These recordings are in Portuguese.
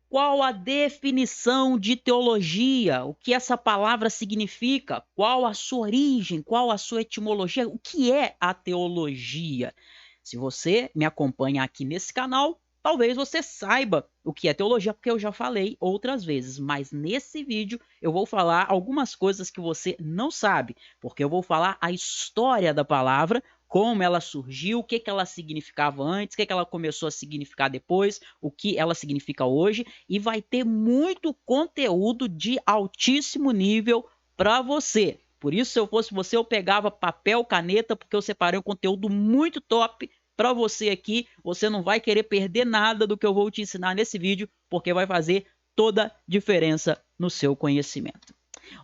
Qual a definição de teologia? O que essa palavra significa? Qual a sua origem? Qual a sua etimologia? O que é a teologia? Se você me acompanha aqui nesse canal, talvez você saiba o que é teologia, porque eu já falei outras vezes, mas nesse vídeo eu vou falar algumas coisas que você não sabe, porque eu vou falar a história da palavra, como ela surgiu, o que ela significava antes, o que ela começou a significar depois, o que ela significa hoje, e vai ter muito conteúdo de altíssimo nível para você. Por isso, se eu fosse você, eu pegava papel, caneta, porque eu separei um conteúdo muito top para você aqui. Você não vai querer perder nada do que eu vou te ensinar nesse vídeo, porque vai fazer toda a diferença no seu conhecimento.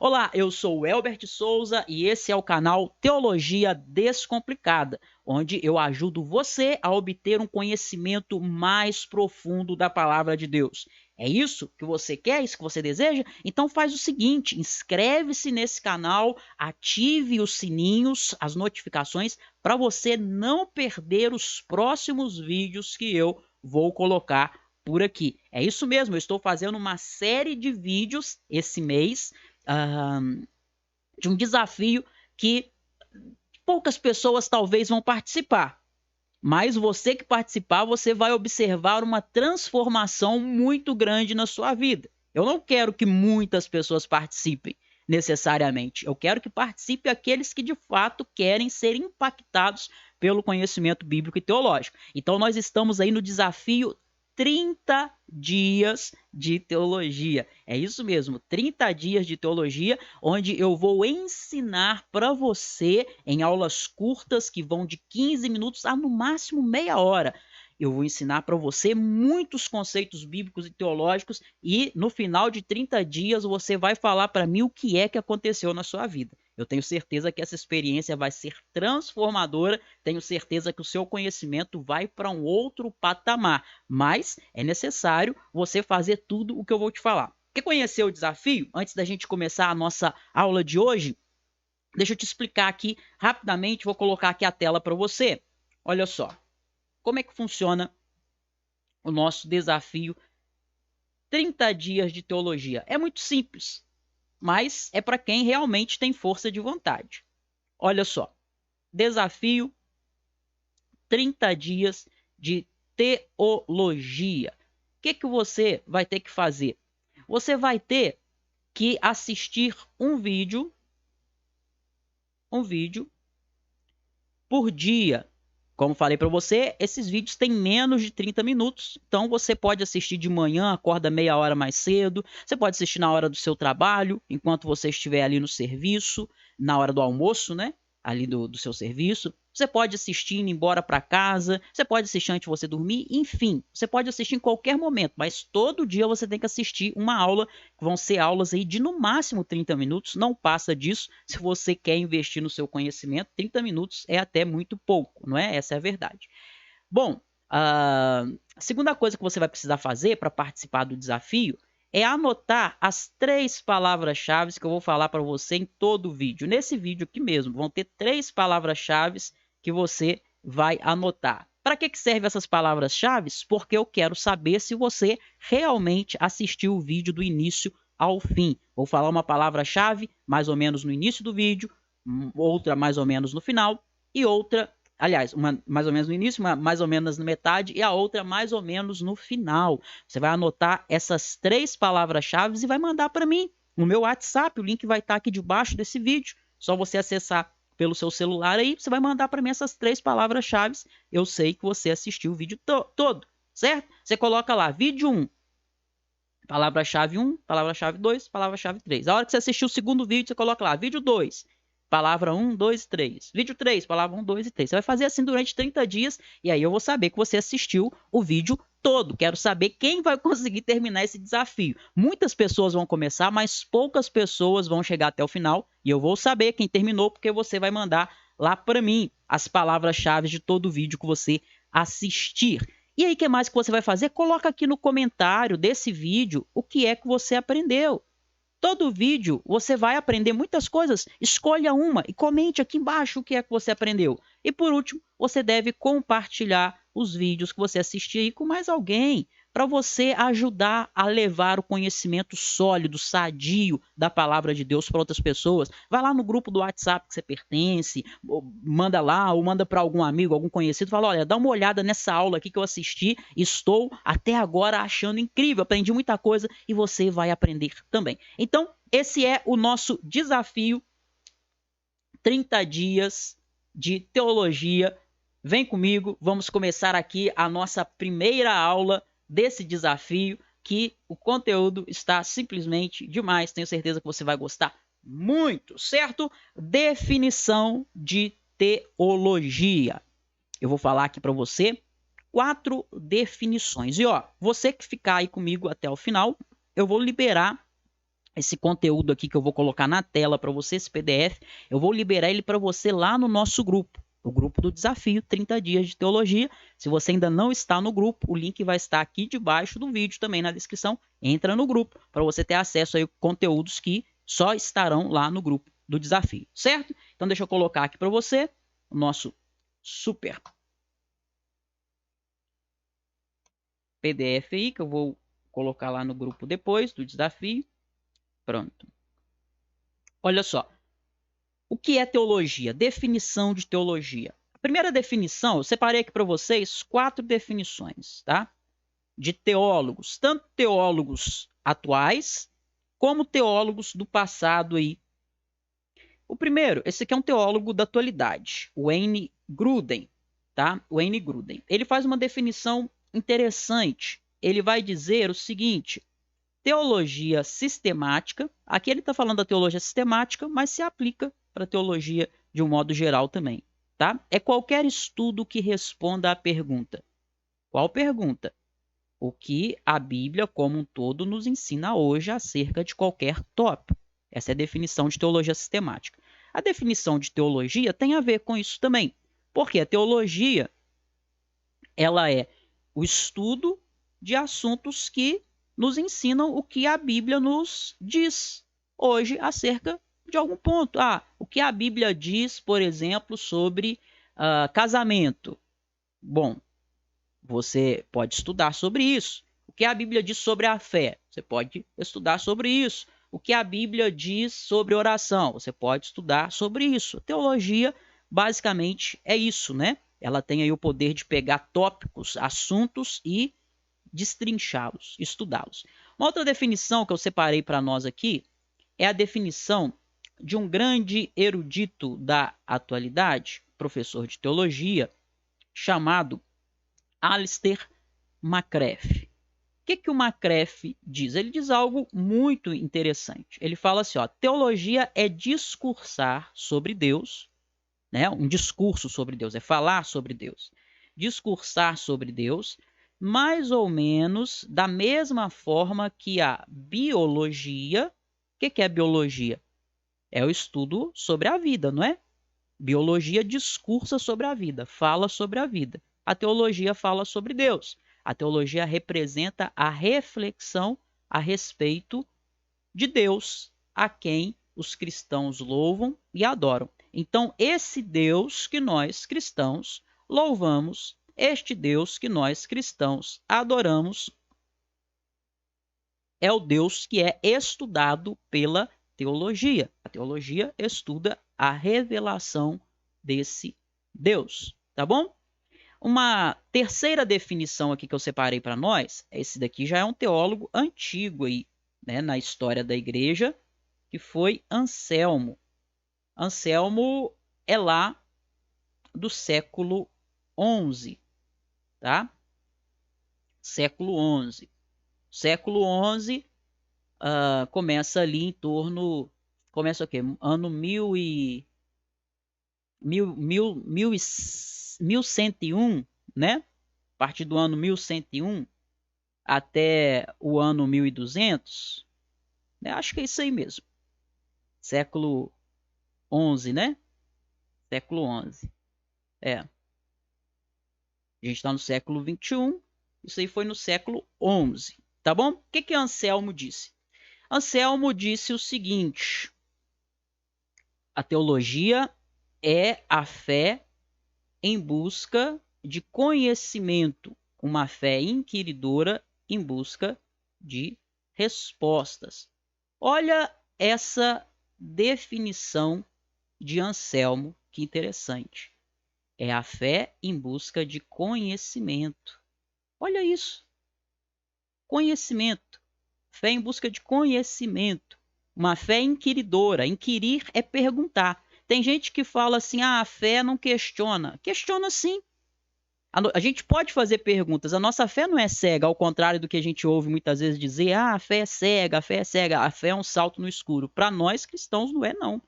Olá, eu sou o Elbert Souza e esse é o canal Teologia Descomplicada, onde eu ajudo você a obter um conhecimento mais profundo da palavra de Deus. É isso que você quer? É isso que você deseja? Então faz o seguinte, inscreve-se nesse canal, ative os sininhos, as notificações, para você não perder os próximos vídeos que eu vou colocar por aqui. É isso mesmo, eu estou fazendo uma série de vídeos esse mês, de um desafio que poucas pessoas talvez vão participar. Mas você que participar, você vai observar uma transformação muito grande na sua vida. Eu não quero que muitas pessoas participem necessariamente. Eu quero que participe aqueles que de fato querem ser impactados pelo conhecimento bíblico e teológico. Então nós estamos aí no desafio 30 dias de teologia. É isso mesmo, 30 dias de teologia, onde eu vou ensinar para você em aulas curtas que vão de 15 minutos a no máximo meia hora. Eu vou ensinar para você muitos conceitos bíblicos e teológicos e no final de 30 dias você vai falar para mim o que é que aconteceu na sua vida. Eu tenho certeza que essa experiência vai ser transformadora, tenho certeza que o seu conhecimento vai para um outro patamar, mas é necessário você fazer tudo o que eu vou te falar. Quer conhecer o desafio? Antes da gente começar a nossa aula de hoje, deixa eu te explicar aqui rapidamente, vou colocar aqui a tela para você. Olha só, como é que funciona o nosso desafio 30 dias de teologia? É muito simples, mas é para quem realmente tem força de vontade. Olha só, desafio 30 dias de teologia. O que você vai ter que fazer? Você vai ter que assistir um vídeo por dia. Como falei para você, esses vídeos têm menos de 30 minutos, então você pode assistir de manhã, acorda meia hora mais cedo, você pode assistir na hora do seu trabalho, enquanto você estiver ali no serviço, na hora do almoço, né? Ali do seu serviço. Você pode assistir indo embora para casa, você pode assistir antes de você dormir, enfim, você pode assistir em qualquer momento, mas todo dia você tem que assistir uma aula, que vão ser aulas aí de no máximo 30 minutos, não passa disso, se você quer investir no seu conhecimento, 30 minutos é até muito pouco, não é? Essa é a verdade. Bom, a segunda coisa que você vai precisar fazer para participar do desafio é anotar as 3 palavras-chave que eu vou falar para você em todo o vídeo. Nesse vídeo aqui mesmo, vão ter 3 palavras-chave que você vai anotar. Para que servem essas palavras-chave? Porque eu quero saber se você realmente assistiu o vídeo do início ao fim. Vou falar uma palavra-chave mais ou menos no início do vídeo, outra mais ou menos no final e outra, aliás, uma mais ou menos no início, uma mais ou menos na metade e a outra mais ou menos no final. Você vai anotar essas 3 palavras-chave e vai mandar para mim no meu WhatsApp. O link vai estar aqui debaixo desse vídeo. Só você acessar pelo seu celular aí, você vai mandar para mim essas 3 palavras-chave. Eu sei que você assistiu o vídeo todo, certo? Você coloca lá, vídeo 1, palavra-chave 1, palavra-chave 2, palavra-chave 3. A hora que você assistir o segundo vídeo, você coloca lá, vídeo 2, palavra 1, 2 e 3. Vídeo 3, palavra 1, 2 e 3. Você vai fazer assim durante 30 dias e aí eu vou saber que você assistiu o vídeo todo. Quero saber quem vai conseguir terminar esse desafio. Muitas pessoas vão começar, mas poucas pessoas vão chegar até o final e eu vou saber quem terminou porque você vai mandar lá para mim as palavras-chave de todo o vídeo que você assistir. E aí, o que mais que você vai fazer? Coloca aqui no comentário desse vídeo o que é que você aprendeu. Todo vídeo você vai aprender muitas coisas. Escolha uma e comente aqui embaixo o que é que você aprendeu. E por último, você deve compartilhar os vídeos que você assistir aí com mais alguém. para você ajudar a levar o conhecimento sólido, sadio da palavra de Deus para outras pessoas. Vai lá no grupo do WhatsApp que você pertence, manda lá, ou manda para algum amigo, algum conhecido, fala: olha, dá uma olhada nessa aula aqui que eu assisti, estou até agora achando incrível, aprendi muita coisa e você vai aprender também. Então, esse é o nosso desafio, 30 dias de teologia. Vem comigo, vamos começar aqui a nossa primeira aula desse desafio, que o conteúdo está simplesmente demais. Tenho certeza que você vai gostar muito, certo? Definição de teologia. Eu vou falar aqui para você 4 definições. E ó, você que ficar aí comigo até o final, eu vou liberar esse conteúdo aqui que eu vou colocar na tela para você, esse PDF, eu vou liberar ele para você lá no nosso grupo, o grupo do desafio 30 dias de teologia. Se você ainda não está no grupo, o link vai estar aqui debaixo do vídeo também na descrição. Entra no grupo para você ter acesso a conteúdos que só estarão lá no grupo do desafio, certo? Então deixa eu colocar aqui para você o nosso super PDF aí, que eu vou colocar lá no grupo depois do desafio. Pronto. Olha só. O que é teologia? Definição de teologia. A primeira definição, eu separei aqui para vocês 4 definições, tá? De teólogos, tanto teólogos atuais como teólogos do passado aí. O primeiro, esse aqui é um teólogo da atualidade, Wayne Grudem, tá? Wayne Grudem. Ele faz uma definição interessante. Ele vai dizer o seguinte: teologia sistemática, aqui ele está falando da teologia sistemática, mas se aplica para a teologia de um modo geral também, tá? É qualquer estudo que responda à pergunta. Qual pergunta? O que a Bíblia como um todo nos ensina hoje acerca de qualquer tópico. Essa é a definição de teologia sistemática. A definição de teologia tem a ver com isso também, porque a teologia ela é o estudo de assuntos que nos ensinam o que a Bíblia nos diz hoje acerca de algum ponto. O que a Bíblia diz, por exemplo, sobre casamento. Bom, você pode estudar sobre isso. O que a Bíblia diz sobre a fé? Você pode estudar sobre isso. O que a Bíblia diz sobre oração? Você pode estudar sobre isso. Teologia, basicamente, é isso, né? Ela tem aí o poder de pegar tópicos, assuntos e destrinchá-los, estudá-los. Uma outra definição que eu separei para nós aqui é a definição de um grande erudito da atualidade, professor de teologia, chamado Alistair McGrath. O que o McGrath diz? Ele diz algo muito interessante. Ele fala assim, teologia é discursar sobre Deus, né? Um discurso sobre Deus, é falar sobre Deus. Discursar sobre Deus, mais ou menos da mesma forma que a biologia. O que é a biologia? É o estudo sobre a vida, não é? Biologia discursa sobre a vida, fala sobre a vida. A teologia fala sobre Deus. A teologia representa a reflexão a respeito de Deus, a quem os cristãos louvam e adoram. Então, esse Deus que nós cristãos louvamos, este Deus que nós cristãos adoramos, é o Deus que é estudado pela teologia. A teologia estuda a revelação desse Deus, tá bom? Uma terceira definição aqui que eu separei para nós, esse daqui já é um teólogo antigo aí, né, na história da igreja, que foi Anselmo. Anselmo é lá do século XI, tá? Século XI. Século XI começa ali em torno... Começa o quê? Ano 1101, né? A partir do ano 1101 até o ano 1200, né? Acho que é isso aí mesmo. Século XI, né? Século XI. A gente está no século XXI. Isso aí foi no século XI. Tá bom? O que Anselmo disse? Anselmo disse o seguinte: a teologia é a fé em busca de conhecimento, uma fé inquiridora em busca de respostas. Olha essa definição de Anselmo, que interessante. É a fé em busca de conhecimento. Olha isso. Conhecimento. Fé em busca de conhecimento. Uma fé inquiridora. Inquirir é perguntar. Tem gente que fala assim: a fé não questiona. Questiona sim. A gente pode fazer perguntas. A nossa fé não é cega, ao contrário do que a gente ouve muitas vezes dizer: a fé é cega, a fé é cega. A fé é um salto no escuro. Para nós cristãos não é, não.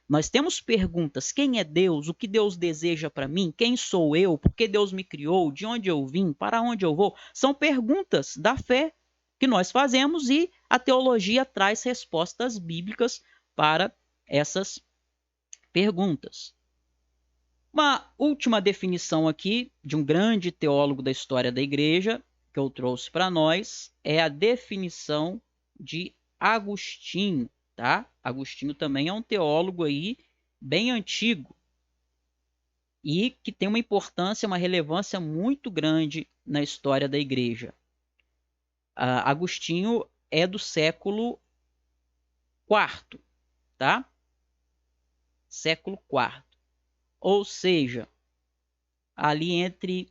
Nós temos perguntas: quem é Deus? O que Deus deseja para mim? Quem sou eu? Por que Deus me criou? De onde eu vim? Para onde eu vou? São perguntas da fé que nós fazemos e a teologia traz respostas bíblicas para essas perguntas. Uma última definição aqui de um grande teólogo da história da igreja que eu trouxe para nós é a definição de Agostinho, tá? Agostinho também é um teólogo aí bem antigo e que tem uma importância, uma relevância muito grande na história da igreja. Agostinho é do século IV, tá? Século IV. Ou seja, ali entre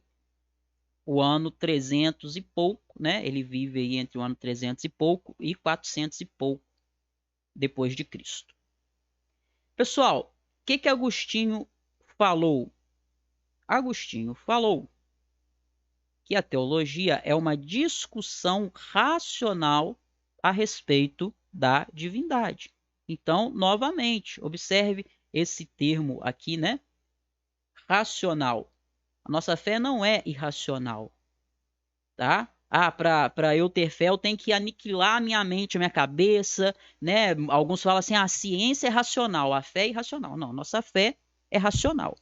o ano 300 e pouco, né? Ele vive aí entre o ano 300 e pouco e 400 e pouco depois de Cristo. Pessoal, o que Agostinho falou? Agostinho falou que a teologia é uma discussão racional a respeito da divindade. Então, novamente, observe esse termo aqui, né? Racional. A nossa fé não é irracional, tá? Para eu ter fé, eu tenho que aniquilar a minha mente, a minha cabeça, né? Alguns falam assim: a ciência é racional, a fé é irracional. Não, nossa fé é racional.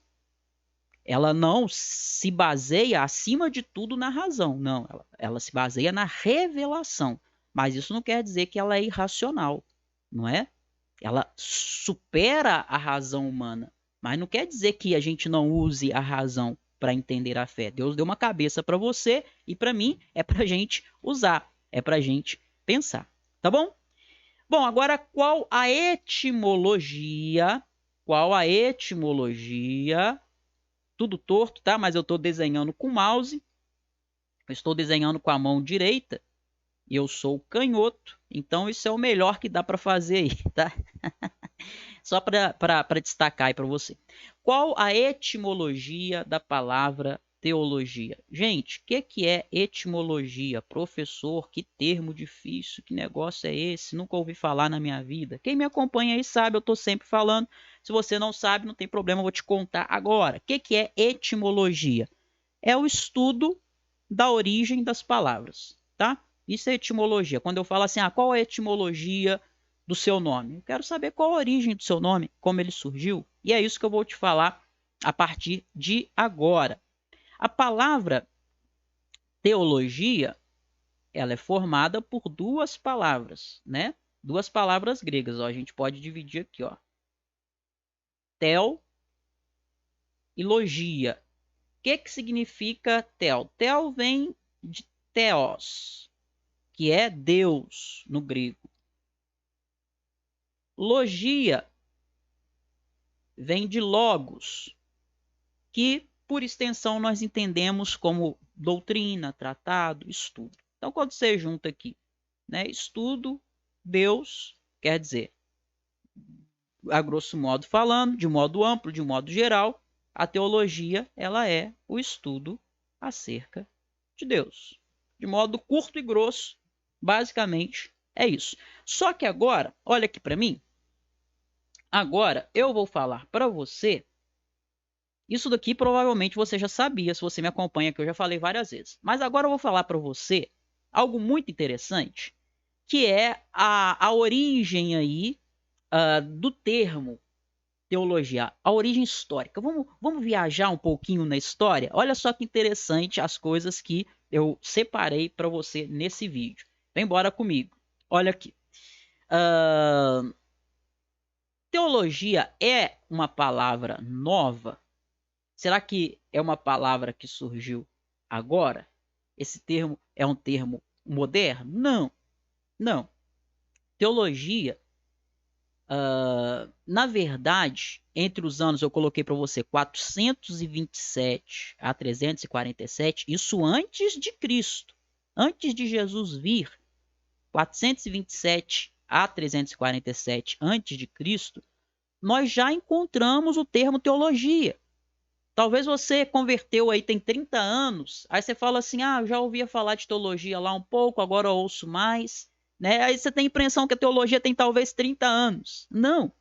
Ela não se baseia, acima de tudo, na razão. Não, ela se baseia na revelação. Mas isso não quer dizer que ela é irracional, não é? Ela supera a razão humana. Mas não quer dizer que a gente não use a razão para entender a fé. Deus deu uma cabeça para você e para mim é para a gente usar, é para a gente pensar. Tá bom? Bom, agora qual a etimologia? Qual a etimologia? Tudo torto, tá? Mas eu estou desenhando com o mouse. Eu estou desenhando com a mão direita. E eu sou canhoto. Então isso é o melhor que dá para fazer aí, tá? Só para destacar aí para você. Qual a etimologia da palavra teologia? Gente, o que é etimologia? Professor, que termo difícil, que negócio é esse? Nunca ouvi falar na minha vida. Quem me acompanha aí sabe, eu estou sempre falando. Se você não sabe, não tem problema, eu vou te contar agora. O que é etimologia? É o estudo da origem das palavras, tá? Isso é etimologia. Quando eu falo assim, qual é a etimologia do seu nome? Eu quero saber qual a origem do seu nome, como ele surgiu. E é isso que eu vou te falar a partir de agora. A palavra teologia, ela é formada por duas palavras, né? Duas palavras gregas. Ó, a gente pode dividir aqui, ó. Tel e logia. O que significa tel? Tel vem de theos, que é Deus no grego. Logia vem de logos, que por extensão nós entendemos como doutrina, tratado, estudo. Então, quando você junta aqui, né, estudo, Deus, quer dizer, a grosso modo falando, de modo amplo, de modo geral, a teologia ela é o estudo acerca de Deus. De modo curto e grosso, basicamente é isso. Só que agora, olha aqui para mim, agora eu vou falar para você. Isso daqui provavelmente você já sabia, se você me acompanha, que eu já falei várias vezes. Mas agora eu vou falar para você algo muito interessante, que é a origem aí do termo teologia, a origem histórica. Vamos viajar um pouquinho na história? Olha só que interessante as coisas que eu separei para você nesse vídeo. Vem embora comigo. Olha aqui. Teologia é uma palavra nova? Será que é uma palavra que surgiu agora? Esse termo é um termo moderno? Não, não. Teologia, na verdade, entre os anos, eu coloquei para você 427 a 347, isso antes de Cristo, antes de Jesus vir, 427 a 347 antes de Cristo, nós já encontramos o termo teologia. Talvez você converteu aí tem 30 anos, aí você fala assim: "Ah, eu já ouvia falar de teologia lá um pouco, agora eu ouço mais", né? Aí você tem a impressão que a teologia tem talvez 30 anos. Não.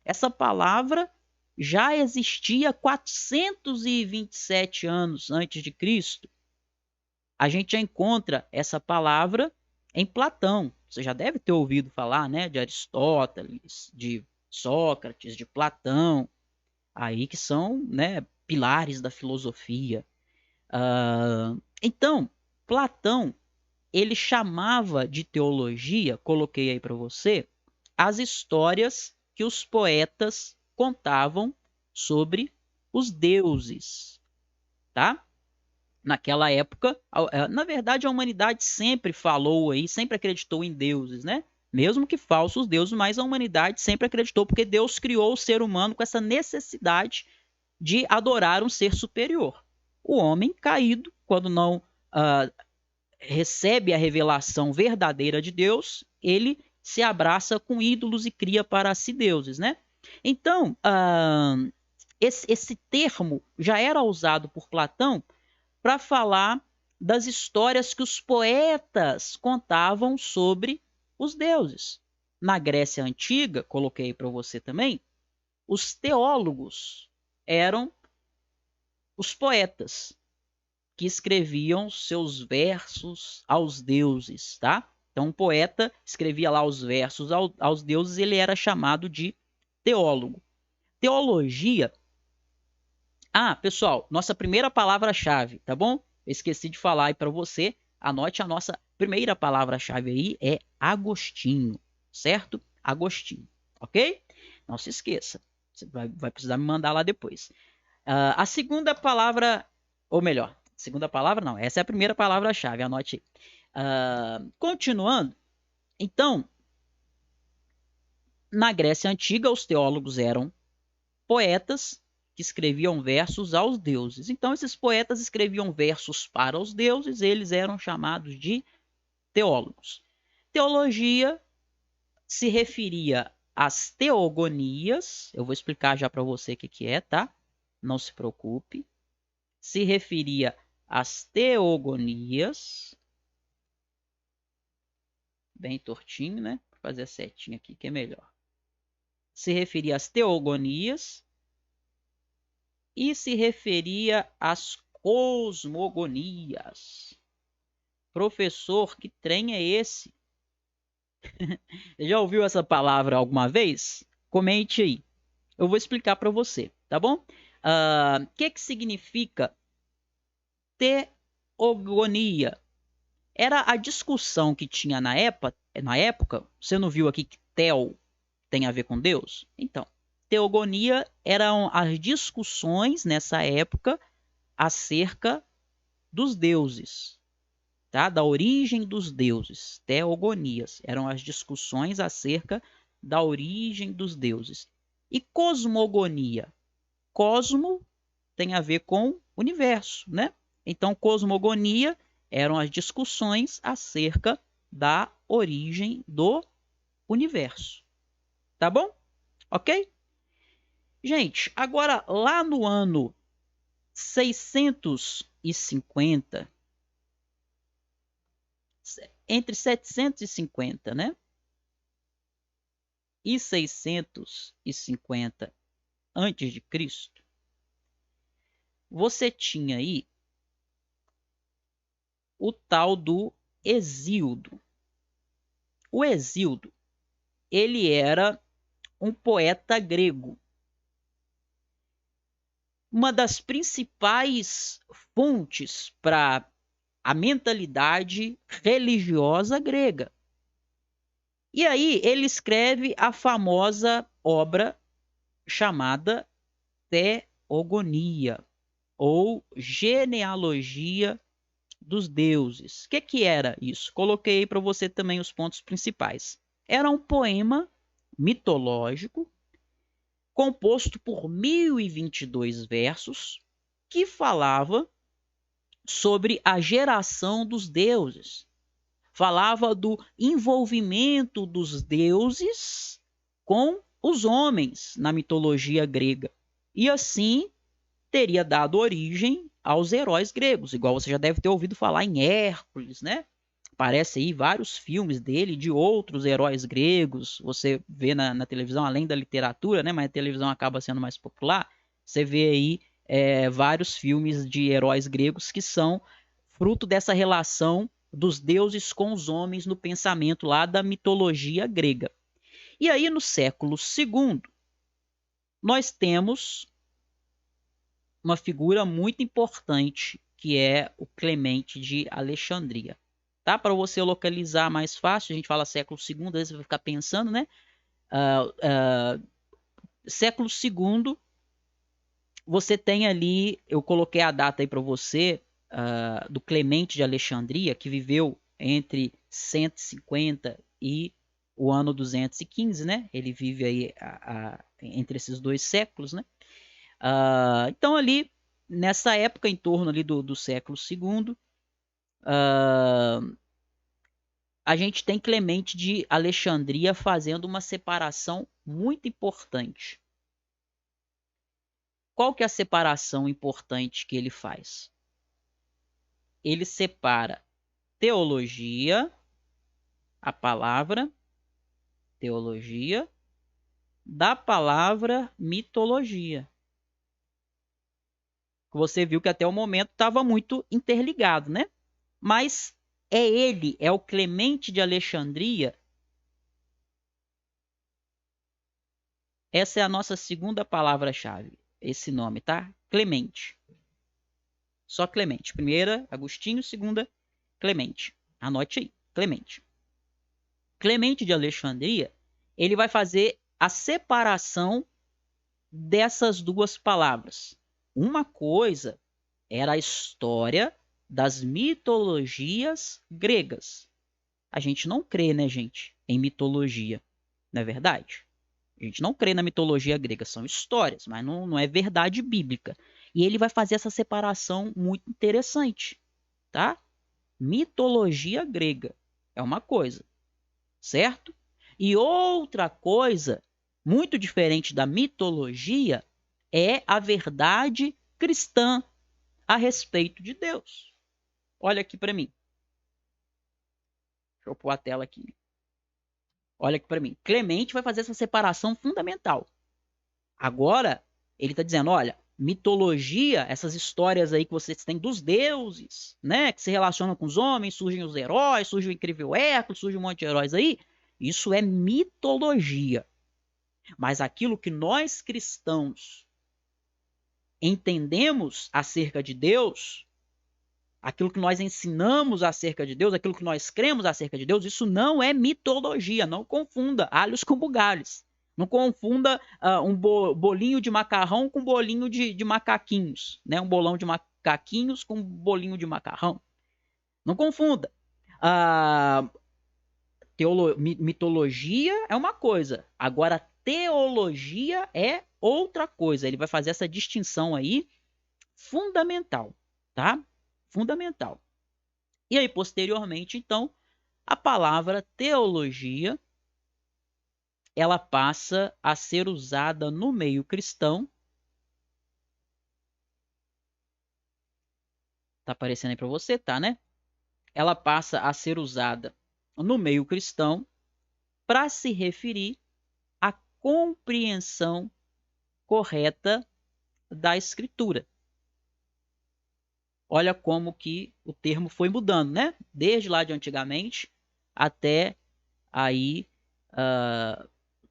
Essa palavra já existia 427 anos antes de Cristo. A gente já encontra essa palavra em Platão. Você já deve ter ouvido falar, né, de Aristóteles, de Sócrates, de Platão, aí que são, né, pilares da filosofia. Então, Platão, ele chamava de teologia, coloquei aí para você, as histórias que os poetas contavam sobre os deuses, tá? Naquela época, na verdade, a humanidade sempre falou aí, sempre acreditou em deuses, né? Mesmo que falsos deuses, mas a humanidade sempre acreditou, porque Deus criou o ser humano com essa necessidade de adorar um ser superior. O homem caído, quando não uh, recebe a revelação verdadeira de Deus, ele se abraça com ídolos e cria para si deuses, né? Então, esse termo já era usado por Platão para falar das histórias que os poetas contavam sobre os deuses. Na Grécia Antiga, coloquei para você também, os teólogos eram os poetas que escreviam seus versos aos deuses, tá? Então, um poeta escrevia lá os versos aos deuses, ele era chamado de teólogo. Teologia. Ah, pessoal, nossa primeira palavra-chave, tá bom? Eu esqueci de falar aí para você. Anote a nossa primeira palavra-chave aí, é Agostinho, certo? Agostinho, ok? Não se esqueça. Você vai precisar me mandar lá depois. A segunda palavra, ou melhor, segunda palavra não, essa é a primeira palavra-chave, anote aí. Continuando, então, na Grécia Antiga, os teólogos eram poetas que escreviam versos aos deuses. Então, esses poetas escreviam versos para os deuses, eles eram chamados de teólogos. Teologia se referia às teogonias, eu vou explicar já para você o que é, tá? Não se preocupe. Se referia às teogonias, bem tortinho, né? Vou fazer a setinha aqui que é melhor. Se referia às teogonias e se referia às cosmogonias. Professor, que trem é esse? Já ouviu essa palavra alguma vez? Comente aí. Eu vou explicar para você, tá bom? O que significa teogonia? Era a discussão que tinha na época. Você não viu aqui que Theo tem a ver com Deus? Então, teogonia eram as discussões nessa época acerca dos deuses, tá? Da origem dos deuses. Teogonias eram as discussões acerca da origem dos deuses. E cosmogonia? Cosmo tem a ver com universo, né? Então, cosmogonia eram as discussões acerca da origem do universo. Tá bom? Ok? Gente, agora lá no ano 650, entre 750, né? E 650 antes de Cristo, você tinha aí o tal do Hesíodo. O Hesíodo, ele era um poeta grego. Uma das principais fontes para a mentalidade religiosa grega. E aí ele escreve a famosa obra chamada Teogonia, ou Genealogia dos deuses. O que que era isso? Coloquei aí para você também os pontos principais. Era um poema mitológico composto por 1022 versos que falava sobre a geração dos deuses. Falava do envolvimento dos deuses com os homens na mitologia grega. E assim teria dado origem aos heróis gregos, igual você já deve ter ouvido falar em Hércules, né? Aparece aí vários filmes dele, de outros heróis gregos. Você vê na televisão, além da literatura, né? Mas a televisão acaba sendo mais popular. Você vê aí vários filmes de heróis gregos que são fruto dessa relação dos deuses com os homens no pensamento lá da mitologia grega. E aí, no século II, nós temos uma figura muito importante, que é o Clemente de Alexandria. Tá? Para você localizar mais fácil, a gente fala século II, às vezes você vai ficar pensando, né? Século II, você tem ali, eu coloquei a data aí para você, do Clemente de Alexandria, que viveu entre 150 e o ano 215, né? Ele vive aí entre esses dois séculos, né? Então ali, nessa época, em torno ali do século II, a gente tem Clemente de Alexandria fazendo uma separação muito importante. Qual que é a separação importante que ele faz? Ele separa teologia, a palavra teologia, da palavra mitologia. Você viu que até o momento estava muito interligado, né? Mas é o Clemente de Alexandria. Essa é a nossa segunda palavra-chave, esse nome, tá? Clemente. Só Clemente. Primeira, Agostinho. Segunda, Clemente. Anote aí, Clemente. Clemente de Alexandria, ele vai fazer a separação dessas duas palavras. Uma coisa era a história das mitologias gregas. A gente não crê, né, gente, em mitologia, não é verdade? A gente não crê na mitologia grega, são histórias, mas não é verdade bíblica. E ele vai fazer essa separação muito interessante, tá? Mitologia grega é uma coisa, certo? E outra coisa, muito diferente da mitologia, é a verdade cristã a respeito de Deus. Olha aqui para mim. Deixa eu pôr a tela aqui. Olha aqui para mim. Clemente vai fazer essa separação fundamental. Agora, ele está dizendo, olha, mitologia, essas histórias aí que vocês têm dos deuses, né, que se relacionam com os homens, surgem os heróis, surge o incrível Hércules, surge um monte de heróis aí, isso é mitologia. Mas aquilo que nós cristãos entendemos acerca de Deus, aquilo que nós ensinamos acerca de Deus, aquilo que nós cremos acerca de Deus, isso não é mitologia. Não confunda alhos com bugalhos. Não confunda um bolinho de macarrão com bolinho de macaquinhos, né? Um bolão de macaquinhos com bolinho de macarrão. Não confunda. Mitologia é uma coisa, agora teologia é outra coisa. Ele vai fazer essa distinção aí fundamental, tá? Fundamental. E aí, posteriormente, então, a palavra teologia ela passa a ser usada no meio cristão. Tá aparecendo aí para você, tá, né? Ela passa a ser usada no meio cristão para se referir à compreensão correta da escritura. Olha como que o termo foi mudando, né? Desde lá de antigamente até aí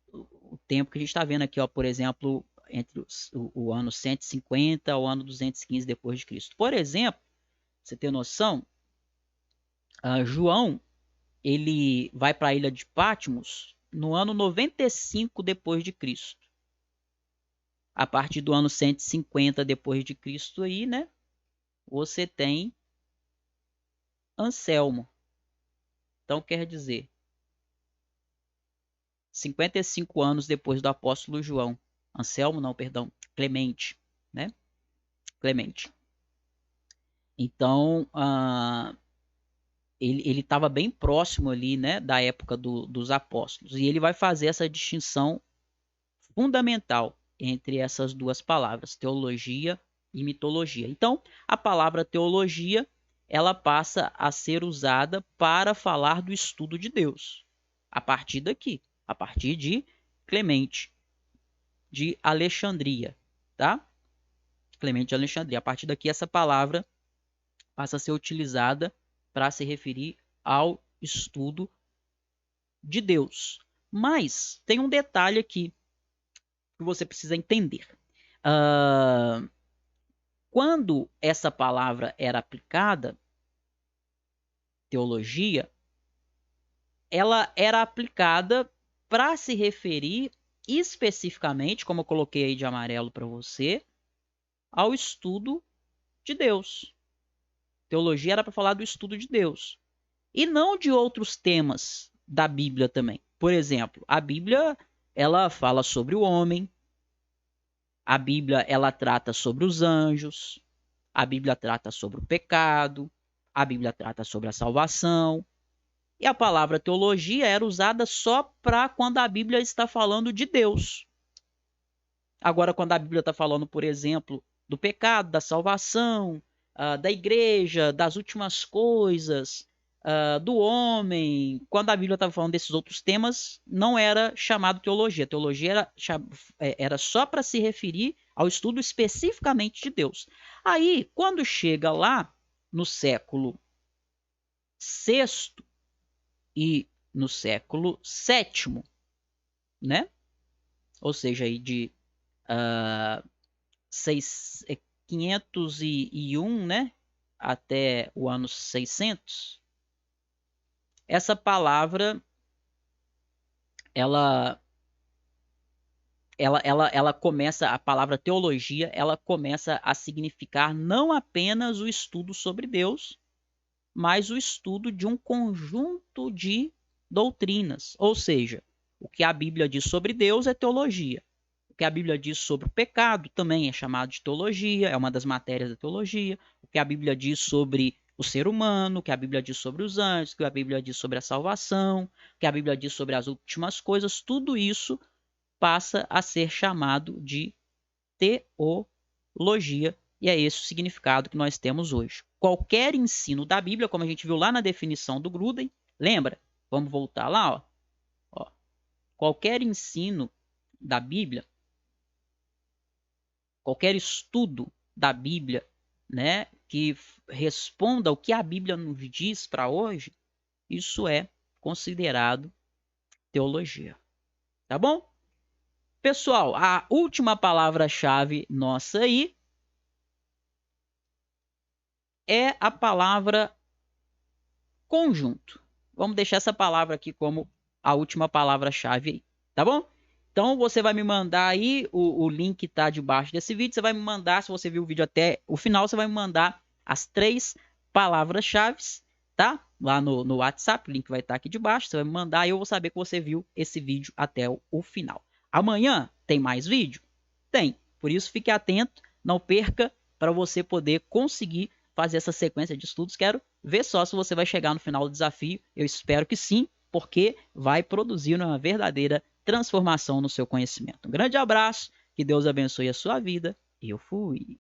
o tempo que a gente está vendo aqui, ó, por exemplo, entre o ano 150 ao ano 215 depois de Cristo. Por exemplo, você tem noção, João ele vai para a ilha de Patmos no ano 95 depois de Cristo. A partir do ano 150 depois de Cristo aí, né? Você tem Anselmo. Então quer dizer, 55 anos depois do apóstolo João. Anselmo, não, perdão, Clemente, né? Clemente. Então, ele estava bem próximo ali, né, da época dos apóstolos. E ele vai fazer essa distinção fundamental entre essas duas palavras, teologia e mitologia. Então, a palavra teologia, ela passa a ser usada para falar do estudo de Deus. A partir daqui, a partir de Clemente de Alexandria, tá? Clemente de Alexandria. A partir daqui, essa palavra passa a ser utilizada para se referir ao estudo de Deus. Mas tem um detalhe aqui que você precisa entender. Quando essa palavra era aplicada, teologia, ela era aplicada para se referir especificamente, como eu coloquei aí de amarelo para você, ao estudo de Deus. Teologia era para falar do estudo de Deus. E não de outros temas da Bíblia também. Por exemplo, a Bíblia, ela fala sobre o homem. A Bíblia, ela trata sobre os anjos. A Bíblia trata sobre o pecado. A Bíblia trata sobre a salvação. E a palavra teologia era usada só para quando a Bíblia está falando de Deus. Agora, quando a Bíblia está falando, por exemplo, do pecado, da salvação, da igreja, das últimas coisas, do homem, quando a Bíblia estava falando desses outros temas, não era chamado teologia. Teologia era só para se referir ao estudo especificamente de Deus. Aí, quando chega lá no século VI e no século VII, né? Ou seja, aí de 501, né, até o ano 600, essa palavra ela começa, a palavra teologia, ela começa a significar não apenas o estudo sobre Deus, mas o estudo de um conjunto de doutrinas. Ou seja, o que a Bíblia diz sobre Deus é teologia. O que a Bíblia diz sobre o pecado também é chamado de teologia, é uma das matérias da teologia. O que a Bíblia diz sobre o ser humano, o que a Bíblia diz sobre os anjos, o que a Bíblia diz sobre a salvação, o que a Bíblia diz sobre as últimas coisas, tudo isso passa a ser chamado de teologia. E é esse o significado que nós temos hoje. Qualquer ensino da Bíblia, como a gente viu lá na definição do Gruden, lembra? Vamos voltar lá, ó. Qualquer ensino da Bíblia, qualquer estudo da Bíblia, né, que responda ao que a Bíblia nos diz para hoje, isso é considerado teologia. Tá bom? Pessoal, a última palavra-chave nossa aí é a palavra conjunto. Vamos deixar essa palavra aqui como a última palavra-chave aí, tá bom? Então você vai me mandar aí, o link está debaixo desse vídeo, você vai me mandar, se você viu o vídeo até o final, você vai me mandar as 3 palavras-chave, tá? Lá no WhatsApp, o link vai estar aqui debaixo, você vai me mandar e eu vou saber que você viu esse vídeo até o final. Amanhã tem mais vídeo? Tem, por isso fique atento, não perca, para você poder conseguir fazer essa sequência de estudos. Quero ver só se você vai chegar no final do desafio, eu espero que sim, porque vai produzir uma verdadeira transformação no seu conhecimento. Um grande abraço, que Deus abençoe a sua vida. Eu fui.